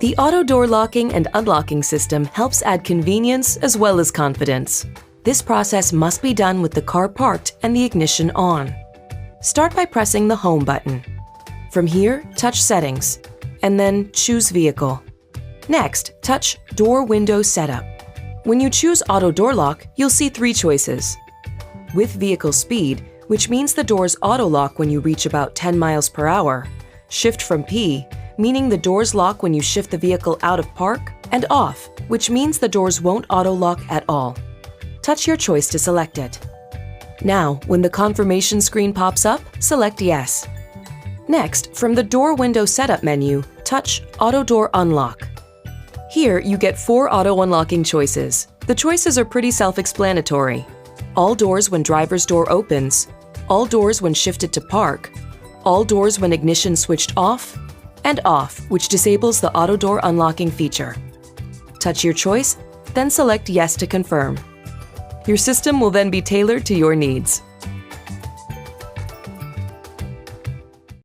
The auto door locking and unlocking system helps add convenience as well as confidence. This process must be done with the car parked and the ignition on. Start by pressing the Home button. From here, touch Settings, and then choose Vehicle. Next, touch Door Window Setup. When you choose Auto Door Lock, you'll see 3 choices. With vehicle speed, which means the doors auto-lock when you reach about 10 miles per hour, Shift from P, meaning the doors lock when you shift the vehicle out of park, and Off, which means the doors won't auto-lock at all. Touch your choice to select it. Now, when the confirmation screen pops up, select Yes. Next, from the Door Window Setup menu, touch Auto Door Unlock. Here, you get 4 auto unlocking choices. The choices are pretty self-explanatory. All doors when driver's door opens, all doors when shifted to park, all doors when ignition switched off, and Off, which disables the auto door unlocking feature. Touch your choice, then select Yes to confirm. Your system will then be tailored to your needs.